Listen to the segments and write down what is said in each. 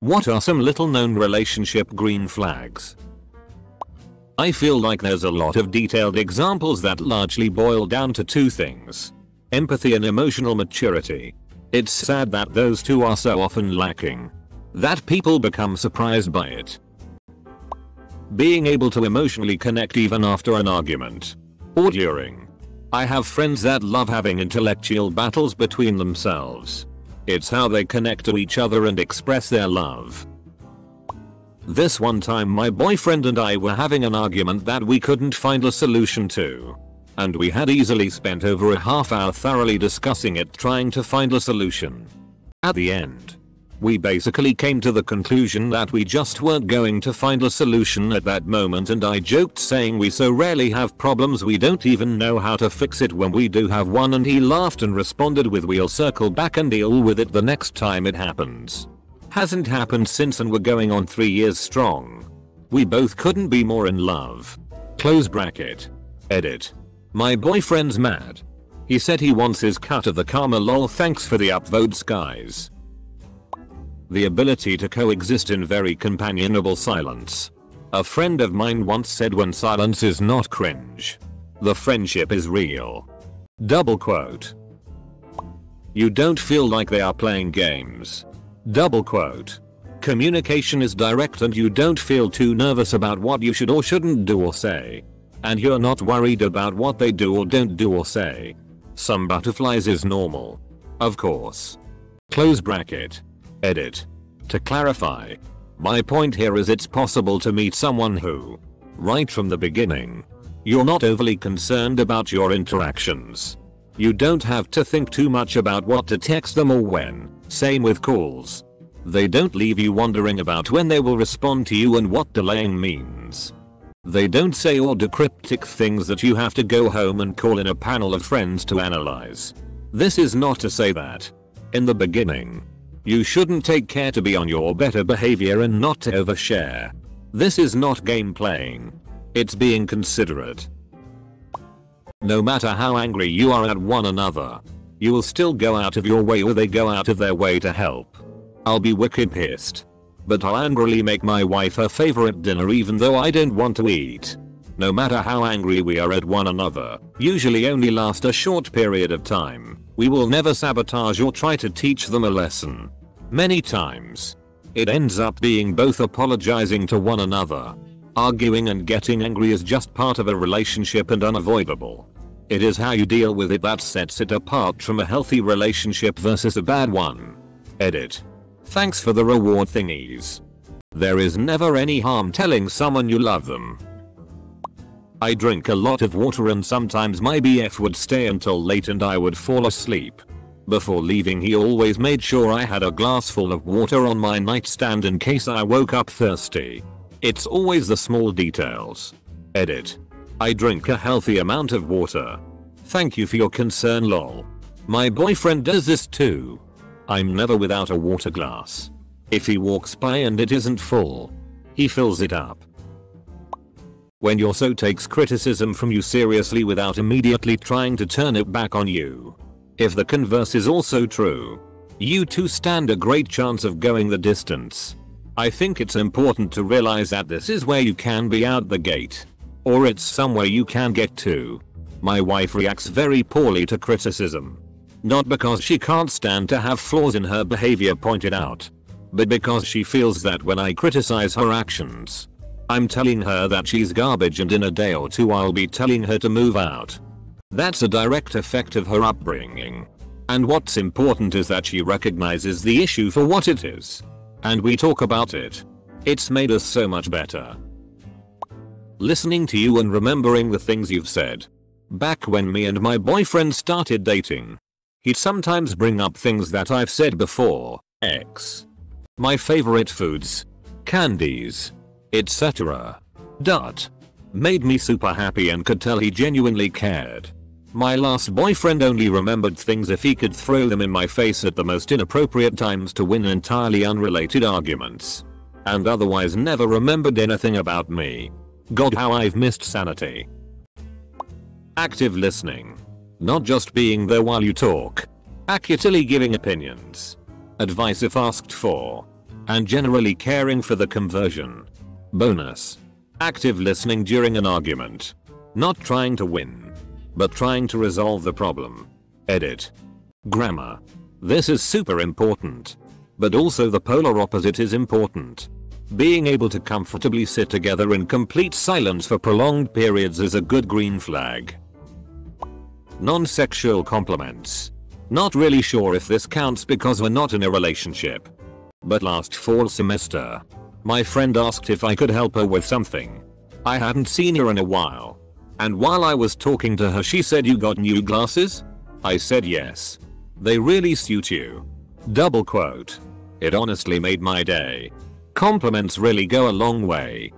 What are some little known relationship green flags? I feel like there's a lot of detailed examples that largely boil down to two things: empathy and emotional maturity. It's sad that those two are so often lacking, that people become surprised by it. Being able to emotionally connect even after an argument or during. I have friends that love having intellectual battles between themselves. It's how they connect to each other and express their love. This one time my boyfriend and I were having an argument that we couldn't find a solution to. And we had easily spent over a half hour thoroughly discussing it, trying to find a solution. At the end, we basically came to the conclusion that we just weren't going to find a solution at that moment, and I joked saying we so rarely have problems we don't even know how to fix it when we do have one, and he laughed and responded with, "We'll circle back and deal with it the next time it happens." Hasn't happened since and we're going on 3 years strong. We both couldn't be more in love. Close bracket. Edit. My boyfriend's mad. He said he wants his cut of the karma, lol. Thanks for the upvotes, guys. The ability to coexist in very companionable silence. A friend of mine once said, "When silence is not cringe, the friendship is real." Double quote. You don't feel like they are playing games. Double quote. Communication is direct and you don't feel too nervous about what you should or shouldn't do or say. And you're not worried about what they do or don't do or say. Some butterflies is normal. Of course. Close bracket. Edit. To clarify, my point here is it's possible to meet someone who, right from the beginning, you're not overly concerned about your interactions. You don't have to think too much about what to text them or when. Same with calls. They don't leave you wondering about when they will respond to you and what delaying means. They don't say or do cryptic things that you have to go home and call in a panel of friends to analyze. This is not to say that, in the beginning, you shouldn't take care to be on your better behavior and not to overshare. This is not game playing. It's being considerate. No matter how angry you are at one another, you will still go out of your way or they go out of their way to help. I'll be wicked pissed, but I'll angrily make my wife her favorite dinner even though I don't want to eat. No matter how angry we are at one another, usually only last a short period of time, we will never sabotage or try to teach them a lesson. Many times, it ends up being both apologizing to one another. Arguing and getting angry is just part of a relationship and unavoidable. It is how you deal with it that sets it apart from a healthy relationship versus a bad one. Edit. Thanks for the reward thingies. There is never any harm telling someone you love them. I drink a lot of water and sometimes my BF would stay until late and I would fall asleep. Before leaving he always made sure I had a glass full of water on my nightstand in case I woke up thirsty. It's always the small details. Edit. I drink a healthy amount of water. Thank you for your concern, lol. My boyfriend does this too. I'm never without a water glass. If he walks by and it isn't full, he fills it up. When your so takes criticism from you seriously without immediately trying to turn it back on you. If the converse is also true, you two stand a great chance of going the distance. I think it's important to realize that this is where you can be out the gate. Or it's somewhere you can get to. My wife reacts very poorly to criticism. Not because she can't stand to have flaws in her behavior pointed out, but because she feels that when I criticize her actions, I'm telling her that she's garbage and in a day or two I'll be telling her to move out. That's a direct effect of her upbringing. And what's important is that she recognizes the issue for what it is. And we talk about it. It's made us so much better. Listening to you and remembering the things you've said. Back when me and my boyfriend started dating, he'd sometimes bring up things that I've said before, my favorite foods, candies, etc. Made me super happy and could tell he genuinely cared. My last boyfriend only remembered things if he could throw them in my face at the most inappropriate times to win entirely unrelated arguments. And otherwise never remembered anything about me. God, how I've missed sanity. Active listening. Not just being there while you talk. Accurately giving opinions. Advice if asked for. and generally caring for the conversion. Bonus. Active listening during an argument. Not trying to win, but trying to resolve the problem. Edit. Grammar. This is super important. But also the polar opposite is important. Being able to comfortably sit together in complete silence for prolonged periods is a good green flag. Non-sexual compliments. Not really sure if this counts because we're not in a relationship. But last fall semester, my friend asked if I could help her with something. I hadn't seen her in a while. And while I was talking to her, she said, "You got new glasses?" I said yes. "They really suit you." Double quote. It honestly made my day. Compliments really go a long way.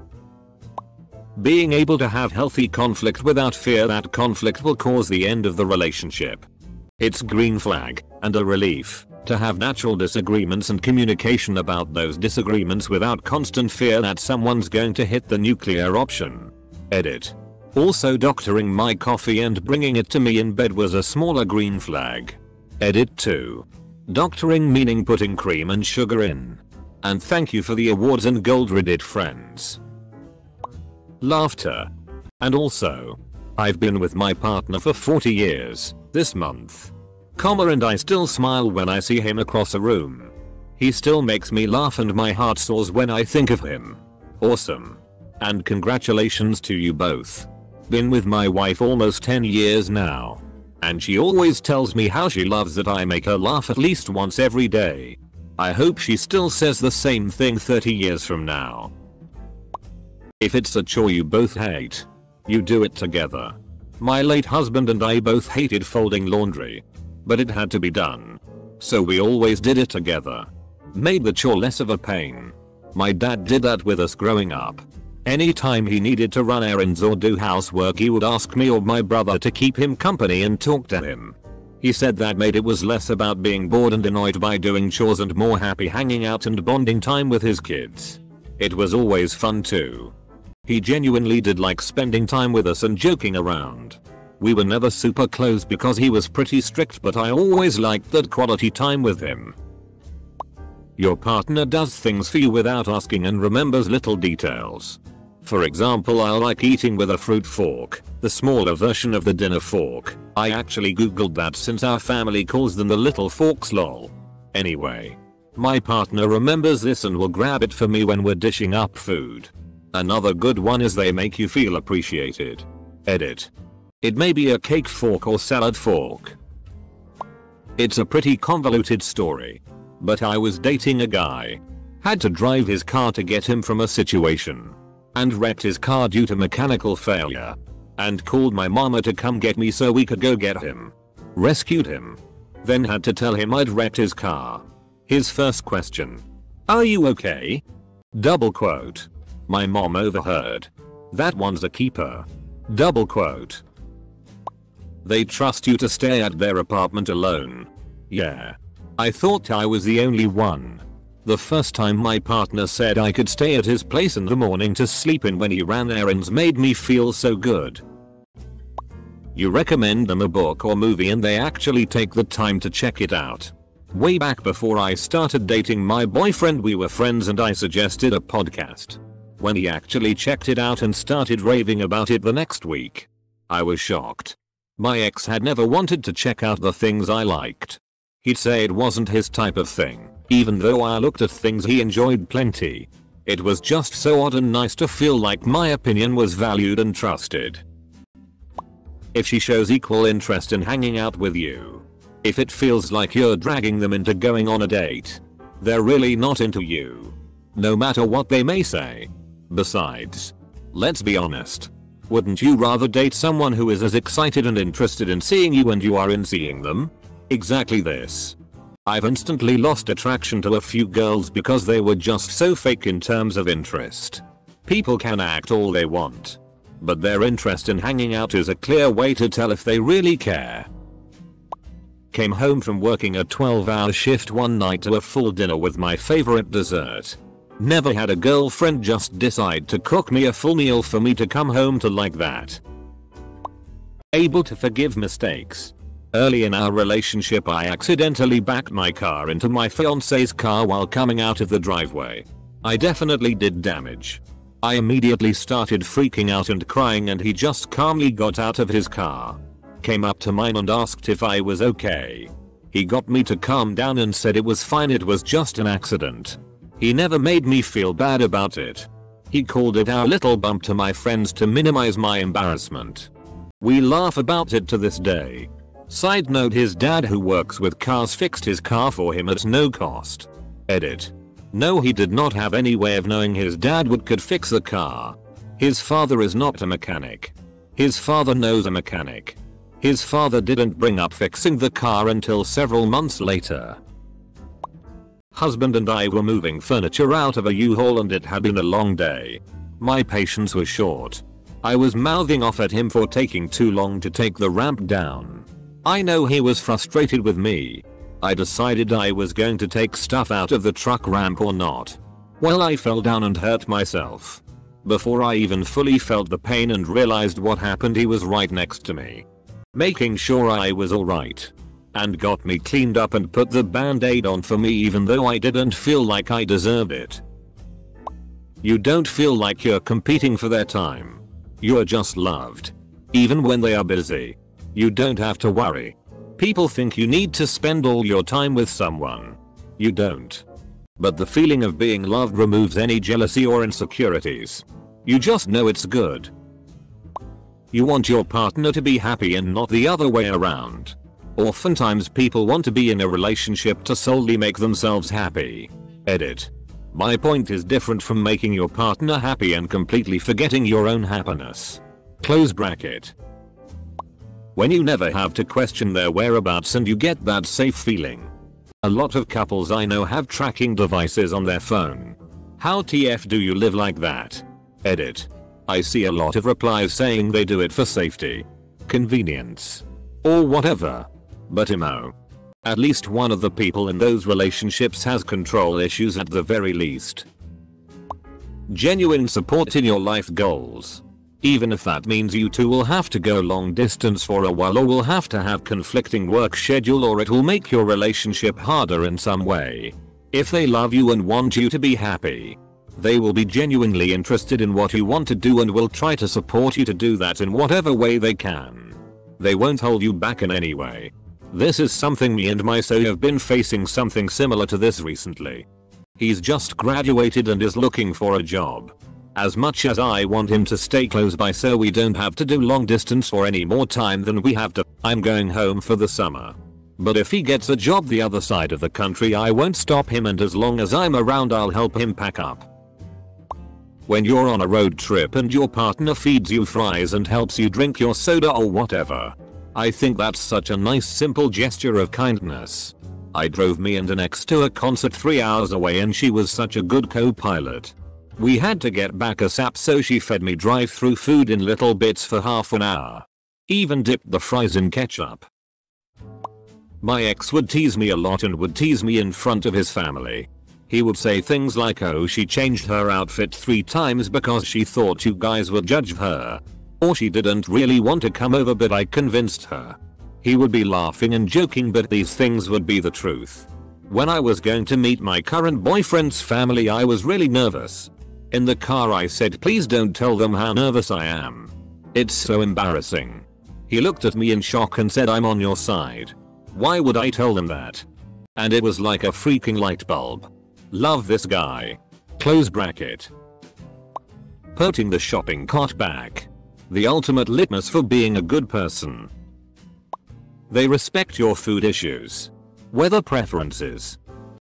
Being able to have healthy conflict without fear that conflict will cause the end of the relationship. It's green flag and a relief to have natural disagreements and communication about those disagreements without constant fear that someone's going to hit the nuclear option. Edit. Also, doctoring my coffee and bringing it to me in bed was a smaller green flag. Edit 2. Doctoring meaning putting cream and sugar in. And thank you for the awards and gold Reddit friends. Laughter. And also, I've been with my partner for 40 years this month. And I still smile when I see him across a room. He still makes me laugh and my heart soars when I think of him. Awesome. And congratulations to you both. Been with my wife almost 10 years now. And she always tells me how she loves that I make her laugh at least once every day. I hope she still says the same thing 30 years from now. If it's a chore you both hate, you do it together. My late husband and I both hated folding laundry. But it had to be done. So we always did it together. Made the chore less of a pain. My dad did that with us growing up. Anytime he needed to run errands or do housework, he would ask me or my brother to keep him company and talk to him. He said that made it was less about being bored and annoyed by doing chores and more happy hanging out and bonding time with his kids. It was always fun too. He genuinely did like spending time with us and joking around. We were never super close because he was pretty strict, but I always liked that quality time with him. Your partner does things for you without asking and remembers little details. For example, I like eating with a fruit fork, the smaller version of the dinner fork. I actually googled that since our family calls them the little forks lol. Anyway, my partner remembers this and will grab it for me when we're dishing up food. Another good one is they make you feel appreciated. Edit. It may be a cake fork or salad fork. It's a pretty convoluted story. But I was dating a guy. Had to drive his car to get him from a situation. And wrecked his car due to mechanical failure. And called my mama to come get me so we could go get him. Rescued him. Then had to tell him I'd wrecked his car. His first question. "Are you okay?" Double quote. My mom overheard. "That one's a keeper." Double quote. They trust you to stay at their apartment alone. Yeah. I thought I was the only one. The first time my partner said I could stay at his place in the morning to sleep in when he ran errands made me feel so good. You recommend them a book or movie and they actually take the time to check it out. Way back before I started dating my boyfriend, we were friends and I suggested a podcast. When he actually checked it out and started raving about it the next week, I was shocked. My ex had never wanted to check out the things I liked. He'd say it wasn't his type of thing, even though I looked at things he enjoyed plenty. It was just so odd and nice to feel like my opinion was valued and trusted. If she shows equal interest in hanging out with you, if it feels like you're dragging them into going on a date, they're really not into you. No matter what they may say. Besides, let's be honest. Wouldn't you rather date someone who is as excited and interested in seeing you and you are in seeing them? Exactly this. I've instantly lost attraction to a few girls because they were just so fake in terms of interest. People can act all they want, but their interest in hanging out is a clear way to tell if they really care. Came home from working a 12-hour shift one night to a full dinner with my favorite dessert. Never had a girlfriend just decide to cook me a full meal for me to come home to like that. Able to forgive mistakes. Early in our relationship I accidentally backed my car into my fiance's car while coming out of the driveway. I definitely did damage. I immediately started freaking out and crying, and he just calmly got out of his car, came up to mine and asked if I was okay. He got me to calm down and said it was fine, it was just an accident. He never made me feel bad about it. He called it our little bump to my friends to minimize my embarrassment. We laugh about it to this day. Side note, his dad who works with cars fixed his car for him at no cost. Edit. No, he did not have any way of knowing his dad could fix the car. His father is not a mechanic. His father knows a mechanic. His father didn't bring up fixing the car until several months later. Husband and I were moving furniture out of a U-Haul and it had been a long day. My patience was short. I was mouthing off at him for taking too long to take the ramp down. I know he was frustrated with me. I decided I was going to take stuff out of the truck ramp or not. Well, I fell down and hurt myself. Before I even fully felt the pain and realized what happened, he was right next to me, making sure I was alright, and got me cleaned up and put the band-aid on for me even though I didn't feel like I deserved it. You don't feel like you're competing for their time. You're just loved. Even when they are busy. You don't have to worry. People think you need to spend all your time with someone. You don't. But the feeling of being loved removes any jealousy or insecurities. You just know it's good. You want your partner to be happy and not the other way around. Oftentimes people want to be in a relationship to solely make themselves happy. Edit. My point is different from making your partner happy and completely forgetting your own happiness. Close bracket. When you never have to question their whereabouts and you get that safe feeling. A lot of couples I know have tracking devices on their phone. How TF do you live like that? Edit. I see a lot of replies saying they do it for safety, convenience, or whatever. But emo. At least one of the people in those relationships has control issues at the very least. Genuine support in your life goals. Even if that means you two will have to go long distance for a while or will have to have conflicting work schedule or it will make your relationship harder in some way. If they love you and want you to be happy, they will be genuinely interested in what you want to do and will try to support you to do that in whatever way they can. They won't hold you back in any way. This is something me and my so have been facing something similar to this recently. He's just graduated and is looking for a job. As much as I want him to stay close by so we don't have to do long distance for any more time than we have to, I'm going home for the summer. But if he gets a job the other side of the country I won't stop him, and as long as I'm around I'll help him pack up. When you're on a road trip and your partner feeds you fries and helps you drink your soda or whatever, I think that's such a nice simple gesture of kindness. I drove me and an ex to a concert 3 hours away and she was such a good co-pilot. We had to get back ASAP so she fed me drive-through food in little bits for half an hour. Even dipped the fries in ketchup. My ex would tease me a lot and would tease me in front of his family. He would say things like, oh, she changed her outfit 3 times because she thought you guys would judge her. Or she didn't really want to come over but I convinced her. He would be laughing and joking but these things would be the truth. When I was going to meet my current boyfriend's family I was really nervous. In the car I said, please don't tell them how nervous I am. It's so embarrassing. He looked at me in shock and said, I'm on your side. Why would I tell them that? And it was like a freaking light bulb. Love this guy. Close bracket. Putting the shopping cart back. The ultimate litmus for being a good person. They respect your food issues, weather preferences,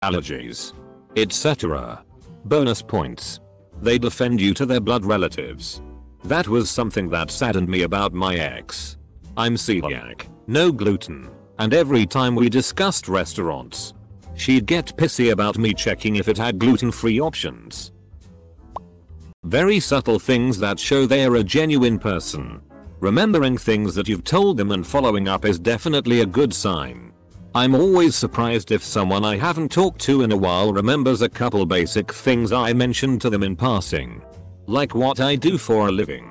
allergies, etc. Bonus points. They defend you to their blood relatives. That was something that saddened me about my ex. I'm celiac, no gluten, and every time we discussed restaurants, she'd get pissy about me checking if it had gluten-free options. Very subtle things that show they're a genuine person. Remembering things that you've told them and following up is definitely a good sign. I'm always surprised if someone I haven't talked to in a while remembers a couple basic things I mentioned to them in passing. Like what I do for a living,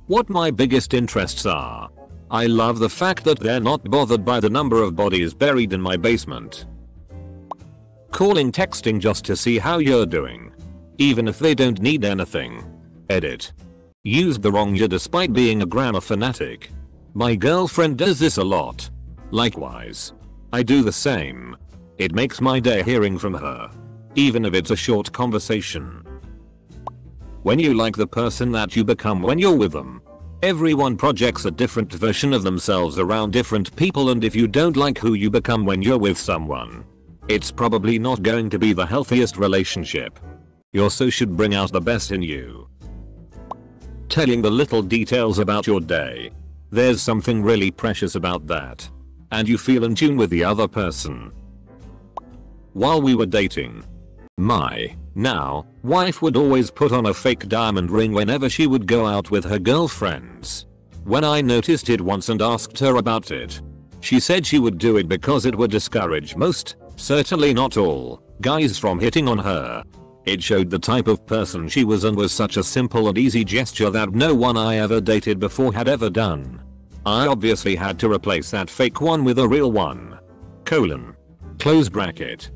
what my biggest interests are, I love the fact that they're not bothered by the number of bodies buried in my basement. Calling texting just to see how you're doing. Even if they don't need anything. Edit. Used the wrong year despite being a grammar fanatic. My girlfriend does this a lot. Likewise. I do the same. It makes my day hearing from her. Even if it's a short conversation. When you like the person that you become when you're with them. Everyone projects a different version of themselves around different people, and if you don't like who you become when you're with someone, it's probably not going to be the healthiest relationship. You so should bring out the best in you. Telling the little details about your day. There's something really precious about that. And you feel in tune with the other person. While we were dating, my now wife would always put on a fake diamond ring whenever she would go out with her girlfriends. When I noticed it once and asked her about it, she said she would do it because it would discourage most, certainly not all, guys from hitting on her. It showed the type of person she was and was such a simple and easy gesture that no one I ever dated before had ever done. I obviously had to replace that fake one with a real one. Close bracket.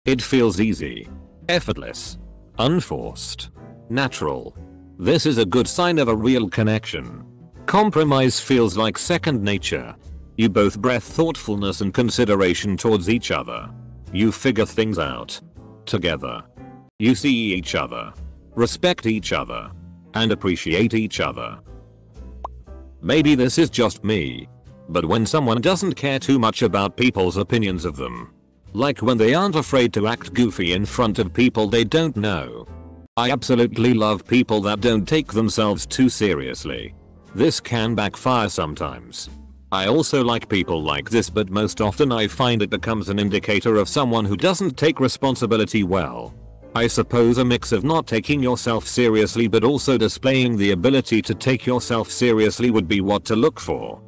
It feels easy, effortless, unforced, natural. This is a good sign of a real connection. Compromise feels like second nature. You both breath thoughtfulness and consideration towards each other. You figure things out together. You see each other, respect each other, and appreciate each other. Maybe this is just me, but when someone doesn't care too much about people's opinions of them, like when they aren't afraid to act goofy in front of people they don't know. I absolutely love people that don't take themselves too seriously. This can backfire sometimes. I also like people like this, but most often I find it becomes an indicator of someone who doesn't take responsibility well. I suppose a mix of not taking yourself seriously but also displaying the ability to take yourself seriously would be what to look for.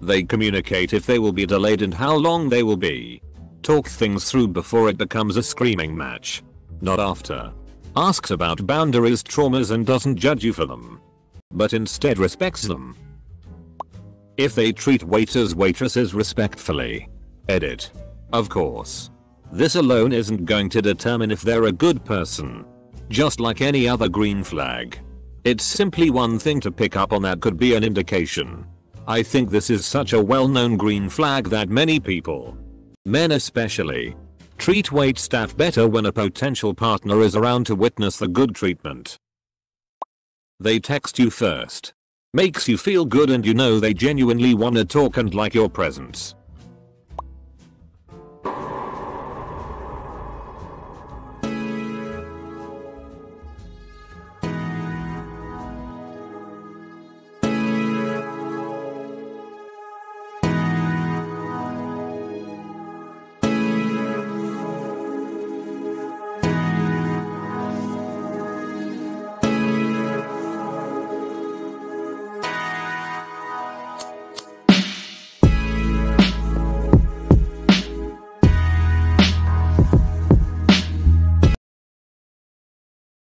They communicate if they will be delayed and how long they will be. Talk things through before it becomes a screaming match. Not after. Asks about boundaries, traumas, and doesn't judge you for them, but instead respects them. If they treat waiters waitresses respectfully. Edit. Of course. This alone isn't going to determine if they're a good person. Just like any other green flag. It's simply one thing to pick up on that could be an indication. I think this is such a well-known green flag that many people, men especially, treat wait staff better when a potential partner is around to witness the good treatment. They text you first. Makes you feel good and you know they genuinely wanna talk and like your presence.